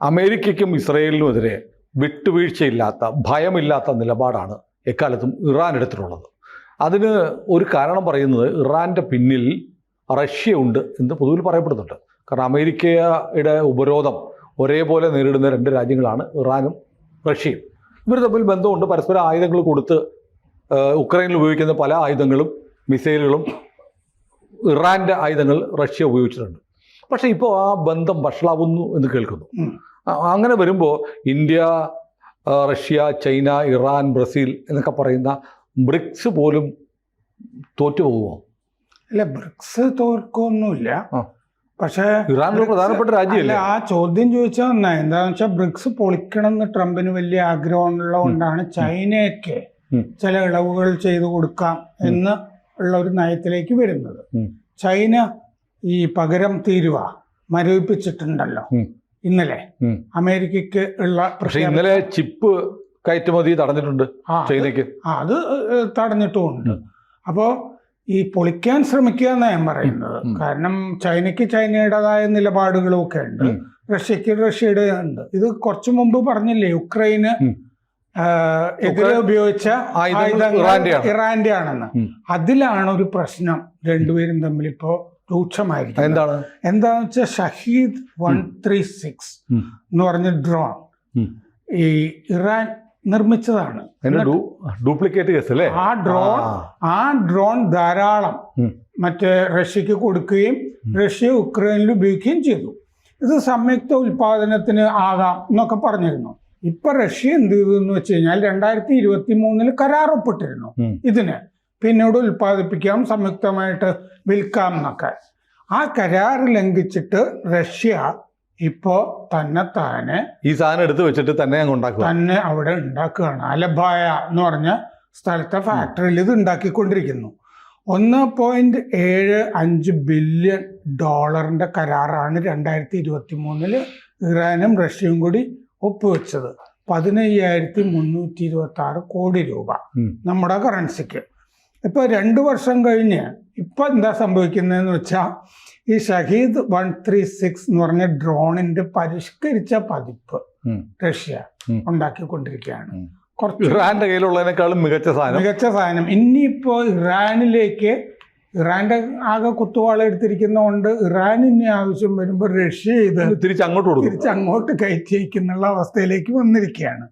അമേരിക്കയ്ക്കും ഇസ്രയേലിനുമെതിരെ വിട്ടുവീഴ്ചയില്ലാത്ത ഭയമില്ലാത്ത നിലപാടാണ് എക്കാലത്തും ഇറാൻ എടുത്തിട്ടുള്ളത്. അതിന് ഒരു കാരണം പറയുന്നത് ഇറാൻ്റെ പിന്നിൽ റഷ്യ ഉണ്ട് എന്ന് പൊതുവിൽ പറയപ്പെടുന്നുണ്ട്. കാരണം അമേരിക്കയുടെ ഉപരോധം ഒരേപോലെ നേരിടുന്ന രണ്ട് രാജ്യങ്ങളാണ് ഇറാനും റഷ്യയും. ഇവർ തമ്മിൽ ബന്ധമുണ്ട്. പരസ്പരം ആയുധങ്ങൾ കൊടുത്ത് ഉക്രൈനിൽ ഉപയോഗിക്കുന്ന പല ആയുധങ്ങളും മിസൈലുകളും ഇറാൻ്റെ ആയുധങ്ങൾ റഷ്യ ഉപയോഗിച്ചിട്ടുണ്ട്. പക്ഷേ ഇപ്പോൾ ആ ബന്ധം വഷളാവുന്നു എന്ന് കേൾക്കുന്നു. അങ്ങനെ വരുമ്പോൾ India, Russia, China, Iran, Brazil എന്നൊക്കെ പറയുന്ന ബ്രിക്സ് പോലും തോറ്റുപോകുമോ? അല്ല, ബ്രിക്സ് തോൽക്കൊന്നുമില്ല. പക്ഷേ ഇറാൻ ഒരു പ്രധാനപ്പെട്ട രാജ്യമല്ല. ആ ചോദ്യം ചോദിച്ചാൽ നന്നായി. എന്താണെന്ന് വെച്ചാൽ ബ്രിക്സ് പൊളിക്കണം എന്ന് ട്രംപിന് വലിയ ആഗ്രഹമുള്ളത് കൊണ്ടാണ് ചൈനയ്ക്ക് ചില ഇളവുകൾ ചെയ്തു കൊടുക്കാം എന്ന് ഉള്ള ഒരു നയത്തിലേക്ക് വരുന്നത്. ചൈന ഈ പകരം തീരുവ മരവിപ്പിച്ചിട്ടുണ്ടല്ലോ ഇന്നലെ അമേരിക്കക്ക് ഉള്ള. പക്ഷേ ഇന്നലെ ചിപ്പ് കയറ്റുമതി തടഞ്ഞിട്ടുണ്ട് ചൈനയ്ക്ക്. അത് തടഞ്ഞിട്ടുമുണ്ട്. അപ്പോൾ ഈ പൊളിക്കാൻ ശ്രമിക്കുക എന്നാണ് ഞാൻ പറയുന്നത്. കാരണം ചൈനയ്ക്ക് ചൈനയുടേതായ നിലപാടുകളും ഒക്കെ ഉണ്ട്, റഷ്യക്ക് റഷ്യയുടെ ഉണ്ട്. ഇത് കുറച്ചു മുമ്പ് പറഞ്ഞില്ലേ, യുക്രൈന് എതിരെ ഉപയോഗിച്ച ഇറാന്റെ ആണെന്ന്. അതിലാണ് ഒരു പ്രശ്നം രണ്ടുപേരും തമ്മിൽ ഇപ്പോ രൂക്ഷമായിരിക്കും. എന്താന്ന് വെച്ചാൽ ഷഹീദ് 136 എന്ന് പറഞ്ഞ ഡ്രോൺ ഈ ഇറാൻ നിർമ്മിച്ചതാണ്. ഡ്യൂപ്ലിക്കേറ്റ് കേസ് അല്ലേ? ആ ഡ്രോൺ ധാരാളം മറ്റേ റഷ്യക്ക് കൊടുക്കുകയും റഷ്യ ഉക്രൈനിൽ ഉപയോഗിക്കുകയും ചെയ്തു. ഇത് സംയുക്ത ഉൽപാദനത്തിന് ആകാം എന്നൊക്കെ പറഞ്ഞിരുന്നു. ഇപ്പൊ റഷ്യ എന്ത് ചെയ്തു എന്ന് വെച്ച് കഴിഞ്ഞാൽ 2023 കരാർ ഒപ്പിട്ടിരുന്നു ഇതിന്. പിന്നീട് ഉൽപ്പാദിപ്പിക്കാം, സംയുക്തമായിട്ട് വിൽക്കാം എന്നൊക്കെ. ആ കരാർ ലംഘിച്ചിട്ട് റഷ്യ ഇപ്പോ തന്നെ ഈ സാധനം എടുത്ത് വെച്ചിട്ട് തന്നെ അവിടെ ഉണ്ടാക്കുകയാണ്. അലബായ എന്ന് പറഞ്ഞ സ്ഥലത്തെ ഫാക്ടറിയിൽ ഇത് ഉണ്ടാക്കിക്കൊണ്ടിരിക്കുന്നു. $1.75 ബില്യൺ കരാറാണ് 2023 ഇറാനും റഷ്യയും കൂടി ഒപ്പുവെച്ചത്. 15,326 കോടി രൂപ നമ്മുടെ കറൻസിക്ക്. ഇപ്പൊ 2 വർഷം കഴിഞ്ഞ് ഇപ്പൊ എന്താ സംഭവിക്കുന്നതെന്ന് വെച്ചാൽ ഈ ഷഹീദ് 136 എന്ന് പറഞ്ഞ ഡ്രോണിന്റെ പരിഷ്കരിച്ച പതിപ്പ് റഷ്യ ഉണ്ടാക്കിക്കൊണ്ടിരിക്കുകയാണ്. ഇറാന്റെ കയ്യിലുള്ളതിനേക്കാളും മികച്ച സാധനം. ഇനിയിപ്പോ ഇറാന്റെ ആകെ കുത്തുവാള എടുത്തിരിക്കുന്നതുകൊണ്ട് ഇറാനിന് ആവശ്യം വരുമ്പോൾ റഷ്യ ഇത് തിരിച്ചങ്ങോട്ട് കയറ്റി അയക്കുന്നുള്ള അവസ്ഥയിലേക്ക് വന്നിരിക്കുകയാണ്.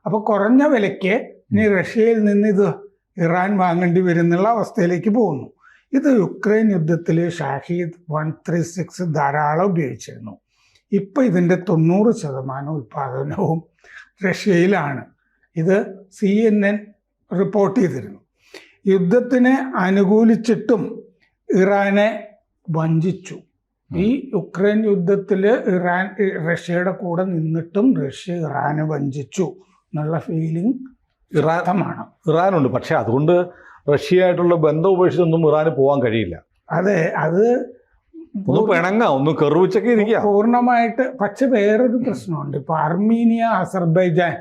അപ്പൊ കുറഞ്ഞ വിലയ്ക്ക് ഇനി റഷ്യയിൽ നിന്ന് ഇത് ഇറാൻ വാങ്ങേണ്ടി വരുന്നുള്ള അവസ്ഥയിലേക്ക് പോകുന്നു. ഇത് യുക്രൈൻ യുദ്ധത്തിൽ ഷഹീദ് 136 ധാരാളം ഉപയോഗിച്ചിരുന്നു. ഇപ്പം ഇതിൻ്റെ 90% ഉൽപ്പാദനവും റഷ്യയിലാണ്. ഇത് CNN റിപ്പോർട്ട് ചെയ്തിരുന്നു. യുദ്ധത്തിനെ അനുകൂലിച്ചിട്ടും ഇറാനെ വഞ്ചിച്ചു. ഈ യുക്രൈൻ യുദ്ധത്തിൽ റഷ്യയുടെ കൂടെ നിന്നിട്ടും റഷ്യ ഇറാനെ വഞ്ചിച്ചു എന്നുള്ള ഫീലിംഗ് ഇറാനുണ്ട്. പക്ഷെ അതുകൊണ്ട് റഷ്യയായിട്ടുള്ള ബന്ധം ഉപേക്ഷിച്ചൊന്നും ഇറാന് പോകാൻ കഴിയില്ല. അതെ, അത് ഒന്ന് കെറുവിച്ചൊക്കെ ഇരിക്കുക പൂർണ്ണമായിട്ട്. പക്ഷെ വേറൊരു പ്രശ്നമുണ്ട്. ഇപ്പൊ അർമീനിയ, അസർബൈജാൻ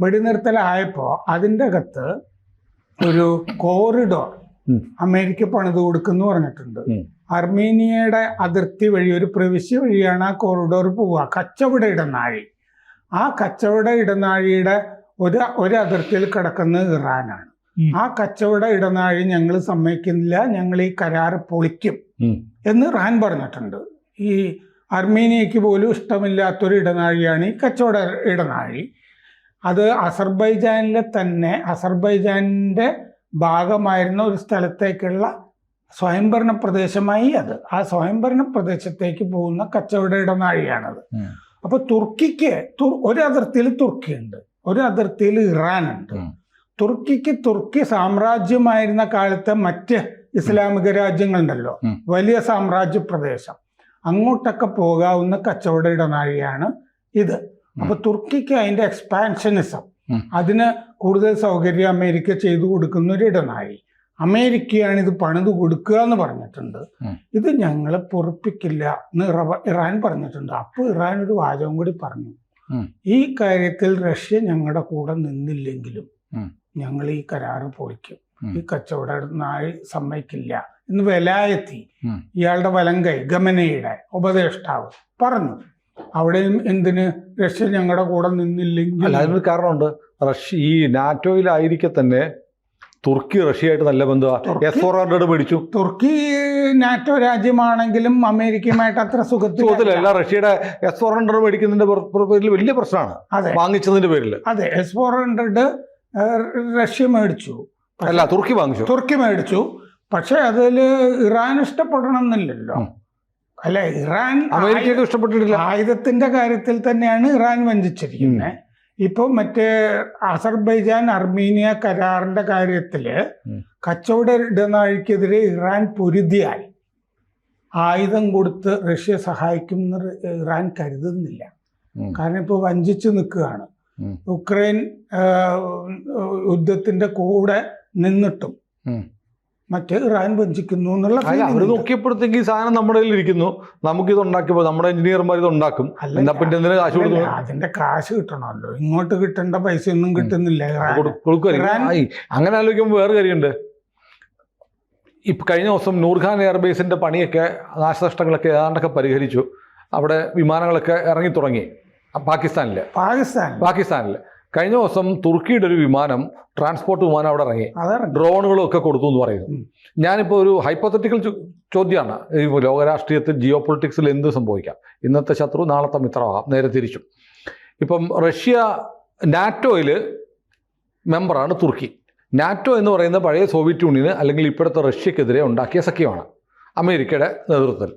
വെടിനിർത്തലായപ്പോ അതിൻ്റെ അകത്ത് ഒരു കോറിഡോർ അമേരിക്ക പണിത് കൊടുക്കുന്നു പറഞ്ഞിട്ടുണ്ട്. അർമീനിയയുടെ അതിർത്തി വഴി, ഒരു പ്രവിശ്യ വഴിയാണ് ആ കോറിഡോർ പോവുക. കച്ചവട ഇടനാഴി. ആ കച്ചവട ഇടനാഴിയുടെ ഒരു അതിർത്തിയിൽ കിടക്കുന്നത് ഇറാനാണ്. ആ കച്ചവട ഇടനാഴി ഞങ്ങൾ സമ്മതിക്കുന്നില്ല, ഞങ്ങൾ ഈ കരാർ പൊളിക്കും എന്ന് ഇറാൻ പറഞ്ഞിട്ടുണ്ട്. ഈ അർമേനിയക്ക് പോലും ഇഷ്ടമില്ലാത്തൊരു ഇടനാഴിയാണ് ഈ കച്ചവട ഇടനാഴി. അത് അസർബൈജാനിൻ്റെ ഭാഗമായിരുന്ന ഒരു സ്ഥലത്തേക്കുള്ള സ്വയംഭരണ പ്രദേശമായി അത്. ആ സ്വയംഭരണ പ്രദേശത്തേക്ക് പോകുന്ന കച്ചവട ഇടനാഴിയാണത്. അപ്പൊ തുർക്കിക്ക് ഒരു അതിർത്തിയിൽ തുർക്കിയുണ്ട്, ഒരു അതിർത്തിയിൽ ഇറാനുണ്ട്. തുർക്കി സാമ്രാജ്യമായിരുന്ന കാലത്തെ മറ്റ് ഇസ്ലാമിക രാജ്യങ്ങളുണ്ടല്ലോ, വലിയ സാമ്രാജ്യ പ്രദേശം, അങ്ങോട്ടൊക്കെ പോകാവുന്ന കച്ചവട ഇടനാഴിയാണ് ഇത്. അപ്പൊ തുർക്കിക്ക് അതിന്റെ എക്സ്പാൻഷനിസം, അതിന് കൂടുതൽ സൗകര്യം അമേരിക്ക ചെയ്തു കൊടുക്കുന്ന ഒരു ഇടനാഴി. അമേരിക്കയാണ് ഇത് പണിത് കൊടുക്കുക എന്ന് പറഞ്ഞിട്ടുണ്ട്. ഇത് ഞങ്ങളെ പൊറുപ്പിക്കില്ല എന്ന് ഇറാൻ പറഞ്ഞിട്ടുണ്ട്. അപ്പോൾ ഇറാൻ ഒരു വാചകം കൂടി പറഞ്ഞു, ഈ കാര്യത്തിൽ റഷ്യ ഞങ്ങളുടെ കൂടെ നിന്നില്ലെങ്കിലും ഞങ്ങൾ ഈ കരാറ് പൊളിക്കും, ഈ കച്ചവട നാഴി സമ്മതിക്കില്ല എന്ന് വെലായത്തി, ഇയാളുടെ വലങ്കൈ ഗമനയുടെ ഉപദേഷ്ടാവ് പറഞ്ഞു. അവിടെയും എന്തിന് റഷ്യ ഞങ്ങളുടെ കൂടെ അല്ല, നിന്നില്ലെങ്കിൽ അതിനൊരു കാരണമുണ്ട്. ഈ നാറ്റോയിലായിരിക്കെ തന്നെ തുർക്കി റഷ്യയായിട്ട് നല്ല ബന്ധമാണ്. S-400 മേടിച്ചു. തുർക്കി നാറ്റോ രാജ്യമാണെങ്കിലും അമേരിക്കയുമായിട്ട് അത്ര സുഖത്തിലല്ല. റഷ്യയുടെ S-400 മേടിക്കുന്നതിന്റെ പേരിൽ വലിയ പ്രശ്നമാണ്, അതെ വാങ്ങിച്ചതിന്റെ പേരിൽ. അതെ, S-400 റഷ്യ മേടിച്ചു, അല്ല തുർക്കി വാങ്ങിച്ചു. തുർക്കി മേടിച്ചു. പക്ഷെ അതിൽ ഇറാൻ ഇഷ്ടപ്പെടണം എന്നില്ലല്ലോ. അല്ല, ഇറാൻ അമേരിക്കയ്ക്ക് ഇഷ്ടപ്പെട്ടിട്ടില്ല. ആയുധത്തിന്റെ കാര്യത്തിൽ തന്നെയാണ് ഇറാൻ വഞ്ചിച്ചിരിക്കുന്നത്. ഇപ്പൊ മറ്റേ അസർബൈജാൻ അർമീനിയ കരാറിന്റെ കാര്യത്തില് കച്ചവട ഇടനാഴിക്കെതിരെ ഇറാൻ പൊരുതിയാൽ ആയുധം കൊടുത്ത് റഷ്യ സഹായിക്കുമെന്ന് ഇറാൻ കരുതുന്നില്ല. കാരണം ഇപ്പോൾ വഞ്ചിച്ചു നിൽക്കുകയാണ്. ഉക്രൈൻ യുദ്ധത്തിന്റെ കൂടെ നിന്നിട്ടും മറ്റേ ഇറാൻ വഞ്ചിക്കുന്നു എന്നുള്ള അവർ നോക്കിയപ്പോഴത്തേക്ക് ഈ സാധനം നമ്മുടെ കയ്യിൽ ഇരിക്കുന്നു, നമുക്കിത് ഉണ്ടാക്കിയപ്പോൾ നമ്മുടെ എഞ്ചിനീയർമാർ ഇത് ഉണ്ടാക്കും, എന്നാ പിന്നെ എന്തിനാ കാശ് കൊടുക്കുന്നു? അതിന്റെ കാശ് കിട്ടണമല്ലോ, ഇങ്ങോട്ട് കിട്ടേണ്ട പൈസ ഒന്നും കിട്ടുന്നില്ല. അങ്ങനെ ആലോചിക്കുമ്പോൾ വേറെ കാര്യമുണ്ട്. ഇപ്പം കഴിഞ്ഞ ദിവസം നൂർഖാൻ എയർബേസിന്റെ പണിയൊക്കെ നാശനഷ്ടങ്ങളൊക്കെ ഏതാണ്ടൊക്കെ പരിഹരിച്ചു. അവിടെ വിമാനങ്ങളൊക്കെ ഇറങ്ങി തുടങ്ങി പാകിസ്ഥാനിൽ. കഴിഞ്ഞ ദിവസം തുർക്കിയുടെ ഒരു വിമാനം, ട്രാൻസ്പോർട്ട് വിമാനം അവിടെ ഇറങ്ങി, ഡ്രോണുകളും ഒക്കെ കൊടുത്തു എന്ന് പറയുന്നു. ഞാനിപ്പോൾ ഒരു ഹൈപ്പോത്തറ്റിക്കൽ ചോദ്യമാണ്. ഈ ലോകരാഷ്ട്രീയത്തിൽ ജിയോ പൊളിറ്റിക്സിൽ എന്ത് സംഭവിക്കാം? ഇന്നത്തെ ശത്രു നാളത്തെ മിത്രമാകാം, നേരെ തിരിച്ചും. ഇപ്പം റഷ്യ നാറ്റോയിൽ മെമ്പറാണ് തുർക്കി. നാറ്റോ എന്ന് പറയുന്ന പഴയ സോവിയറ്റ് യൂണിയന് അല്ലെങ്കിൽ ഇപ്പോഴത്തെ റഷ്യക്കെതിരെ ഉണ്ടാക്കിയ സഖ്യമാണ് അമേരിക്കയുടെ നേതൃത്വത്തിൽ.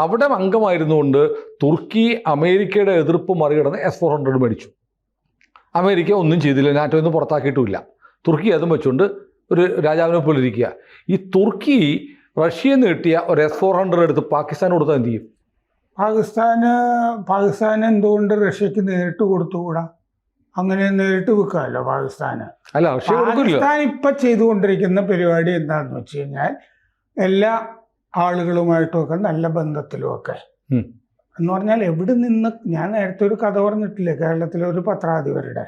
അവിടെ അംഗമായിരുന്നുകൊണ്ട് തുർക്കി അമേരിക്കയുടെ എതിർപ്പ് മറികടന്ന് S-400 മേടിച്ചു. അമേരിക്ക ഒന്നും ചെയ്തില്ല, നാറ്റോയിൽ നിന്ന് പുറത്താക്കിയിട്ടുമില്ല. തുർക്കി അതും വെച്ചുകൊണ്ട് ഒരു രാജാവിനെ പോലെ ഇരിക്കുക. ഈ തുർക്കി റഷ്യയിൽ നിന്ന് കിട്ടിയ ഒരു S-400 എടുത്ത് പാകിസ്ഥാൻ കൊടുത്താൽ എന്ത് ചെയ്യും? പാകിസ്ഥാൻ എന്തുകൊണ്ട് റഷ്യക്ക് നേരിട്ട് കൊടുത്തുകൂടാ? അങ്ങനെ നേരിട്ട് വെക്കാമല്ലോ പാകിസ്ഥാന്. അല്ല, റഷ്യ കൊടുക്കില്ല. പാകിസ്ഥാൻ ഇപ്പൊ ചെയ്തുകൊണ്ടിരിക്കുന്ന പരിപാടി എന്താന്ന് വെച്ച് കഴിഞ്ഞാൽ എല്ലാ ആളുകളുമായിട്ടുമൊക്കെ നല്ല ബന്ധത്തിലുമൊക്കെ എന്ന് പറഞ്ഞാൽ എവിടെ നിന്ന്, ഞാൻ നേരത്തെ ഒരു കഥ പറഞ്ഞിട്ടില്ലേ, കേരളത്തിലെ ഒരു പത്രാധിപരുടെ,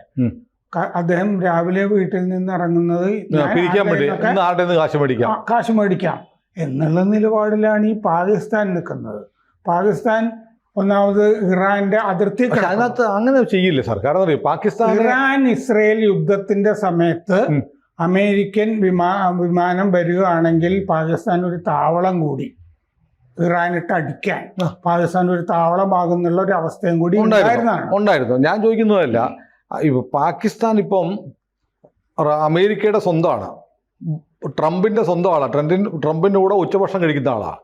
അദ്ദേഹം രാവിലെ വീട്ടിൽ നിന്ന് ഇറങ്ങുന്നത് കാശ് മേടിക്കാം എന്നുള്ള നിലപാടിലാണ് ഈ പാകിസ്ഥാൻ നിൽക്കുന്നത്. പാകിസ്ഥാൻ ഒന്നാമത് ഇറാന്റെ അതിർത്തി, അങ്ങനെ ചെയ്യില്ല സർക്കാർ. ഇറാൻ ഇസ്രയേൽ യുദ്ധത്തിന്റെ സമയത്ത് അമേരിക്കൻ വിമാനം വരികയാണെങ്കിൽ പാകിസ്ഥാൻ ഒരു താവളം കൂടി ഇറാനിട്ട് അടിക്കാൻ പാകിസ്ഥാൻ ഒരു താവളമാകുന്നുള്ള ഒരു അവസ്ഥയും കൂടി ഉണ്ടായിരുന്നു. ഞാൻ ചോദിക്കുന്നതല്ല, പാകിസ്ഥാൻ ഇപ്പം അമേരിക്കയുടെ സ്വന്തമാണ്, ട്രംപിന്റെ സ്വന്തം ആളാണ്, ട്രംപിന്റെ കൂടെ ഉച്ചഭക്ഷണം കഴിക്കുന്ന ആളാണ്.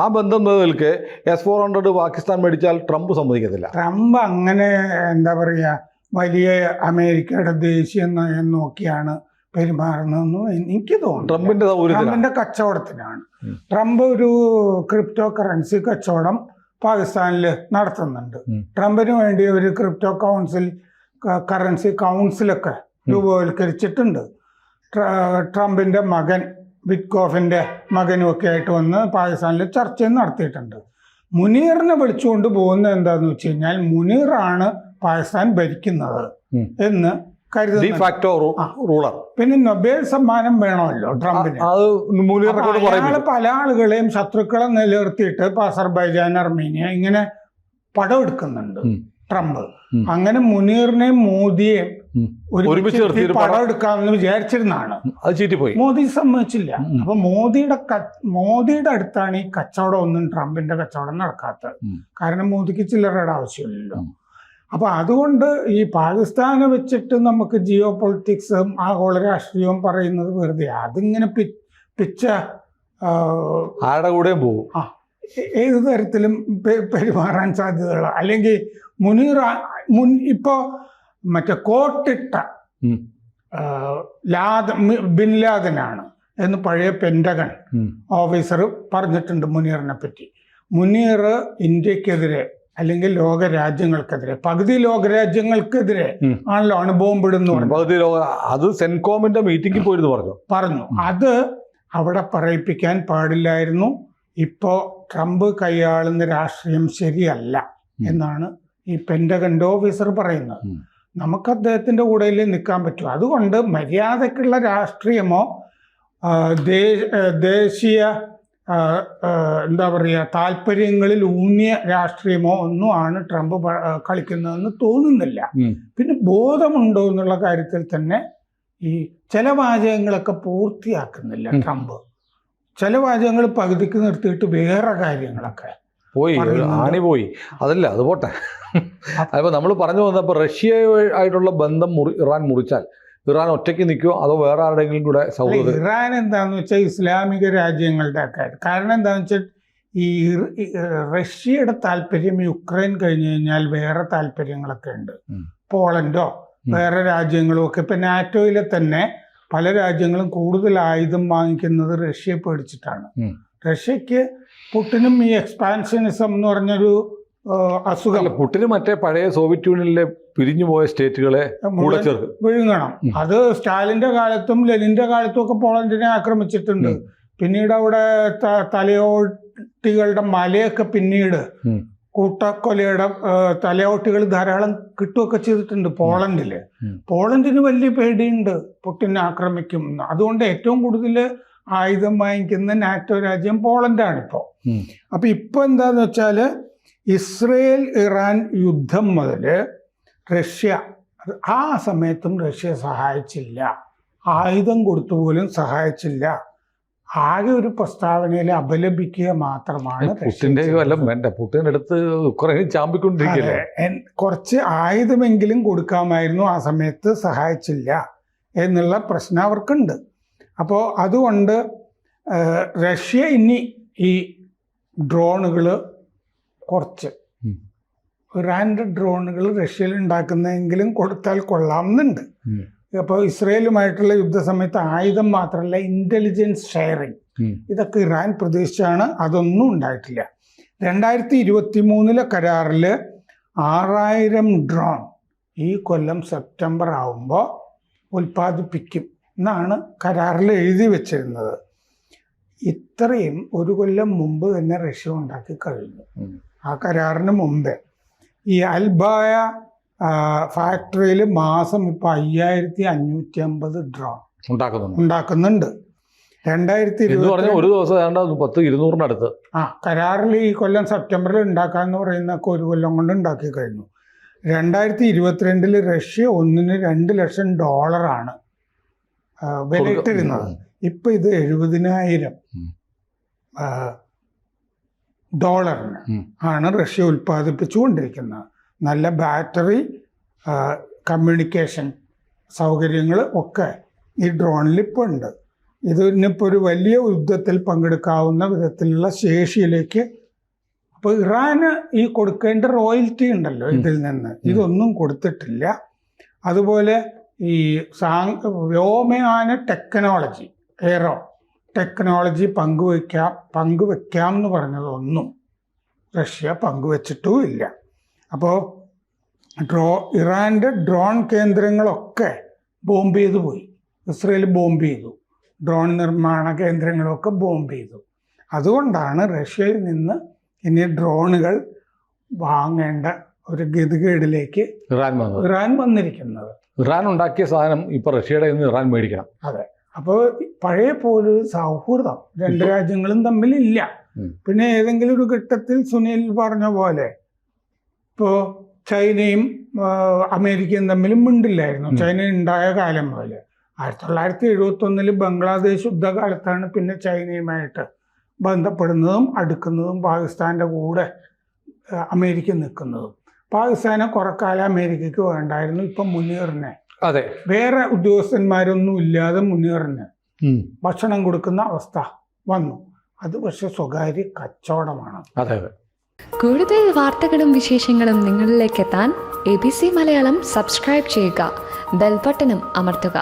ആ ബന്ധം നിലനിൽക്കെ S-400 പാകിസ്ഥാൻ മേടിച്ചാൽ ട്രംപ് സമ്മതിക്കത്തില്ല. ട്രംപ് അങ്ങനെ എന്താ പറയുക, വലിയ അമേരിക്കയുടെ ദേശീയ നയം നോക്കിയാണ് പെരുമാറുന്നതെന്നും എനിക്ക് തോന്നുന്നു. ട്രംപിന്റെ കച്ചവടത്തിനാണ്. ട്രംപ് ഒരു ക്രിപ്റ്റോ കറൻസി കച്ചവടം പാകിസ്ഥാനിൽ നടത്തുന്നുണ്ട്. ട്രംപിന് വേണ്ടി ഒരു ക്രിപ്റ്റോ കറൻസി കൗൺസിലൊക്കെ രൂപവൽക്കരിച്ചിട്ടുണ്ട്. ട്രംപിന്റെ മകൻ വിറ്റ്കോഫിന്റെ മകനും ഒക്കെ ആയിട്ട് വന്ന് പാകിസ്ഥാനിൽ ചർച്ചയും നടത്തിയിട്ടുണ്ട്. മുനീറിനെ വിളിച്ചുകൊണ്ട് പോകുന്നത് എന്താന്ന് വെച്ച് കഴിഞ്ഞാൽ മുനീറാണ് പാകിസ്ഥാൻ ഭരിക്കുന്നത് എന്ന് റൂളർ. പിന്നെ നൊബേൽ സമ്മാനം വേണമല്ലോ ട്രംപിന്. അയാള് പല ആളുകളെയും ശത്രുക്കളെ നിലനിർത്തിയിട്ട് അസർബൈജാൻ, അർമീനിയ ഇങ്ങനെ പടം എടുക്കുന്നുണ്ട് ട്രംപ്. അങ്ങനെ മുനീറിനെയും മോദിയെയും ഒരുമിച്ച് പടം എടുക്കാമെന്ന് വിചാരിച്ചിരുന്നാണ്. മോദി സമ്മതിച്ചില്ല. അപ്പൊ മോദിയുടെ അടുത്താണ് ഈ കച്ചവടം ഒന്നും ട്രംപിന്റെ കച്ചവടം നടക്കാത്തത്. കാരണം മോദിക്ക് ചില്ലറയുടെ ആവശ്യമില്ലല്ലോ. അപ്പൊ അതുകൊണ്ട് ഈ പാകിസ്ഥാനെ വെച്ചിട്ട് നമുക്ക് ജിയോ പൊളിറ്റിക്സും ആഗോള രാഷ്ട്രീയവും പറയുന്നത് വെറുതെ. അതിങ്ങനെ പിച്ച ആരുടെ കൂടെ പോകും, ഏത് തരത്തിലും പെരുമാറാൻ സാധ്യതയുള്ള. അല്ലെങ്കിൽ മുനീർ ഇപ്പോ മറ്റേ കോട്ടിട്ട ബിൻ ലാദനാണ് എന്ന് പഴയ പെന്റഗൺ ഓഫീസർ പറഞ്ഞിട്ടുണ്ട് മുനീറിനെ പറ്റി. മുനീർ ഇന്ത്യക്കെതിരെ അല്ലെങ്കിൽ ലോകരാജ്യങ്ങൾക്കെതിരെ, പകുതി ലോകരാജ്യങ്ങൾക്കെതിരെ ആണല്ലോ അണുബോംബിടുന്നു. അത് സെൻകോമിന്റെ മീറ്റിംഗിൽ പോയിരുന്നു പറഞ്ഞു. അത് അവിടെ പറയിപ്പിക്കാൻ പാടില്ലായിരുന്നു. ഇപ്പോ ട്രംപ് കൈയാളുന്ന രാഷ്ട്രീയം ശരിയല്ല എന്നാണ് ഈ പെന്റഗന്റെ ഓഫീസർ പറയുന്നത്. നമുക്ക് അദ്ദേഹത്തിന്റെ കൂടെയല്ലേ നിൽക്കാൻ പറ്റൂ. അതുകൊണ്ട് മര്യാദക്കുള്ള രാഷ്ട്രീയമോ ദേശീയ എന്താ പറയുക, താല്പര്യങ്ങളിൽ ഊന്നിയ രാഷ്ട്രീയമോ ഒന്നും ആണ് ട്രംപ് കളിക്കുന്നതെന്ന് തോന്നുന്നില്ല. പിന്നെ ബോധമുണ്ടോ എന്നുള്ള കാര്യത്തിൽ തന്നെ ഈ ചില വാചകങ്ങളൊക്കെ പൂർത്തിയാക്കുന്നില്ല ട്രംപ്. ചില വാചകങ്ങൾ പകുതിക്ക് നിർത്തിയിട്ട് വേറെ കാര്യങ്ങളൊക്കെ പോയി ആണി പോയി. അതല്ല, അത് പോട്ടെ. അപ്പോൾ നമ്മൾ പറഞ്ഞു വന്നപ്പോൾ റഷ്യ ആയിട്ടുള്ള ബന്ധം ഇറാൻ മുറിച്ചാൽ ഇറാൻ ഒറ്റയ്ക്ക് നിൽക്കുമോ അതോ വേറെ ആരുടെയെങ്കിലും കൂടെ സൗഹൃദം? ഇറാൻ എന്താണെന്ന് വെച്ചാൽ ഇസ്ലാമിക രാജ്യങ്ങളുടെ ഒക്കെ കാരണം എന്താണെന്ന് വെച്ചാൽ ഈ റഷ്യയുടെ താല്പര്യം യുക്രൈൻ കഴിഞ്ഞു കഴിഞ്ഞാൽ വേറെ താല്പര്യങ്ങളൊക്കെ ഉണ്ട്. പോളണ്ടോ വേറെ രാജ്യങ്ങളും ഒക്കെ ഇപ്പം നാറ്റോയിലെ തന്നെ പല രാജ്യങ്ങളും കൂടുതൽ ആയുധം വാങ്ങിക്കുന്നത് റഷ്യയെ പേടിച്ചിട്ടാണ്. റഷ്യക്ക് പുടിനും ഈ എക്സ്പാൻഷനിസം എന്ന് പറഞ്ഞൊരു അസുഖം. പുടിന് മറ്റേ പഴയ സോവിയറ്റ് യൂണിയനിലെ പിരിഞ്ഞുപോയ സ്റ്റേറ്റുകളെ കൂടെ ചേർക്കും, വിഴുങ്ങണം. അത് സ്റ്റാലിന്റെ കാലത്തും ലെനിന്റെ കാലത്തും ഒക്കെ പോളണ്ടിനെ ആക്രമിച്ചിട്ടുണ്ട്. പിന്നീട് അവിടെ തലയോട്ടികളുടെ മലയൊക്കെ പിന്നീട് കൂട്ടക്കൊലയുടെ തലയോട്ടികൾ ധാരാളം കിട്ടുകയൊക്കെ ചെയ്തിട്ടുണ്ട് പോളണ്ടില്. പോളണ്ടിന് വലിയ പേടിയുണ്ട് പുടിനെ ആക്രമിക്കും. അതുകൊണ്ട് ഏറ്റവും കൂടുതൽ ആയുധം വാങ്ങിക്കുന്ന നാറ്റോ രാജ്യം പോളണ്ടാണ് ഇപ്പോൾ. അപ്പൊ ഇപ്പൊ എന്താന്ന് വെച്ചാല് ഇസ്രയേൽ ഇറാൻ യുദ്ധം മുതൽ റഷ്യ ആ സമയത്തും റഷ്യ സഹായിച്ചില്ല, ആയുധം കൊടുത്തു പോലും സഹായിച്ചില്ല. ആകെ ഒരു പ്രസ്താവനയിൽ അപലപിക്കുക മാത്രമാണ്. പുടിൻ അടുത്ത് ഉക്രൈൻ ചാമ്പിക്കൊണ്ടിരിക്കുകയല്ലേ. കുറച്ച് ആയുധമെങ്കിലും കൊടുക്കാമായിരുന്നു, ആ സമയത്ത് സഹായിച്ചില്ല എന്നുള്ള പ്രശ്നം അവർക്കുണ്ട്. അപ്പോൾ അതുകൊണ്ട് റഷ്യ ഇനി ഈ ഡ്രോണുകൾ കുറച്ച് ഇറാൻ്റെ ഡ്രോണുകൾ റഷ്യയിൽ ഉണ്ടാക്കുന്നതെങ്കിലും കൊടുത്താൽ കൊള്ളാമെന്നുണ്ട്. അപ്പോൾ ഇസ്രയേലുമായിട്ടുള്ള യുദ്ധസമയത്ത് ആയുധം മാത്രമല്ല ഇൻ്റലിജൻസ് ഷെയറിങ് ഇതൊക്കെ ഇറാൻ പ്രതീക്ഷിച്ചാണ്. അതൊന്നും ഉണ്ടായിട്ടില്ല. 2023 കരാറിൽ 6000 ഡ്രോൺ ഈ കൊല്ലം സെപ്റ്റംബർ ആവുമ്പോൾ ഉൽപ്പാദിപ്പിക്കും എന്നാണ് കരാറിൽ എഴുതി വെച്ചിരുന്നത്. ഇത്രയും ഒരു കൊല്ലം മുമ്പ് തന്നെ റഷ്യ ഉണ്ടാക്കി കഴിഞ്ഞു. ആ കരാറിന് മുമ്പേ ഈ അൽബായ ഫാക്ടറിയിൽ മാസം ഇപ്പോൾ 5550 ഡ്രോൺ ഉണ്ടാക്കുന്നുണ്ട്. 2020 ഒരു ദിവസം 100-200 കരാറിൽ ഈ കൊല്ലം സെപ്റ്റംബറിൽ ഉണ്ടാക്കാന്ന് പറയുന്നൊക്കെ ഒരു കൊല്ലം കൊണ്ട് ഉണ്ടാക്കി കഴിഞ്ഞു. 2022 റഷ്യ ഒന്നിന് $2 ലക്ഷം വിലയിട്ടിരുന്നത്. ഇപ്പൊ ഇത് $70,000 ആണ് റഷ്യ ഉൽപ്പാദിപ്പിച്ചുകൊണ്ടിരിക്കുന്നത്. നല്ല ബാറ്ററി, കമ്മ്യൂണിക്കേഷൻ സൗകര്യങ്ങൾ ഒക്കെ ഈ ഡ്രോണിൽ ഇപ്പോൾ ഉണ്ട്. ഇതിനിപ്പോൾ ഒരു വലിയ യുദ്ധത്തിൽ പങ്കെടുക്കാവുന്ന വിധത്തിലുള്ള ശേഷിയിലേക്ക്. അപ്പോൾ ഇറാന് ഈ കൊടുക്കേണ്ട റോയൽറ്റി ഉണ്ടല്ലോ ഇതിൽ നിന്ന്, ഇതൊന്നും കൊടുത്തിട്ടില്ല. അതുപോലെ ഈ വ്യോമയാന ടെക്നോളജി, എയറോ ടെക്നോളജി പങ്കുവെക്കാം എന്ന് പറഞ്ഞതൊന്നും റഷ്യ പങ്കുവെച്ചിട്ടുമില്ല. അപ്പോൾ ഇറാൻ്റെ ഡ്രോൺ കേന്ദ്രങ്ങളൊക്കെ ബോംബ് ചെയ്തു പോയി. ഇസ്രയേൽ ബോംബ് ചെയ്തു, ഡ്രോൺ നിർമ്മാണ കേന്ദ്രങ്ങളൊക്കെ ബോംബ് ചെയ്തു. അതുകൊണ്ടാണ് റഷ്യയിൽ നിന്ന് ഇനി ഡ്രോണുകൾ വാങ്ങേണ്ട ഒരു ഗതികേടിലേക്ക് ഇറാൻ വന്നിരിക്കുന്നത്. ഇറാൻ ഉണ്ടാക്കിയ സാധനം ഇപ്പൊ റഷ്യയുടെ നിന്ന് ഇറാൻ മേടിക്കണം. അതെ. അപ്പോൾ പഴയ പോലൊരു സൗഹൃദം രണ്ട് രാജ്യങ്ങളും തമ്മിലില്ല. പിന്നെ ഏതെങ്കിലും ഒരു ഘട്ടത്തിൽ സുനിൽ പറഞ്ഞ പോലെ ഇപ്പോൾ ചൈനയും അമേരിക്കയും തമ്മിലും മിണ്ടില്ലായിരുന്നു. ചൈന ഉണ്ടായ കാലം മുതൽ 1971 ബംഗ്ലാദേശ് യുദ്ധകാലത്താണ് പിന്നെ ചൈനയുമായിട്ട് ബന്ധപ്പെടുന്നതും അടുക്കുന്നതും പാകിസ്ഥാൻ്റെ കൂടെ അമേരിക്ക നിൽക്കുന്നതും. പാകിസ്ഥാനെ കുറക്കാലം അമേരിക്കയ്ക്ക് വേണ്ടായിരുന്നു. ഇപ്പം മുനീറിനെ വേറെ ഉദ്യോഗസ്ഥന്മാരൊന്നും ഇല്ലാതെ മുനീറിന് ഭക്ഷണം കൊടുക്കുന്ന അവസ്ഥ വന്നു. അത് പക്ഷെ സ്വകാര്യ കച്ചവടമാണ്. കൂടുതൽ വാർത്തകളും വിശേഷങ്ങളും നിങ്ങളിലേക്ക് എത്താൻ ABC മലയാളം സബ്സ്ക്രൈബ് ചെയ്യുക, ബെൽ ബട്ടണും അമർത്തുക.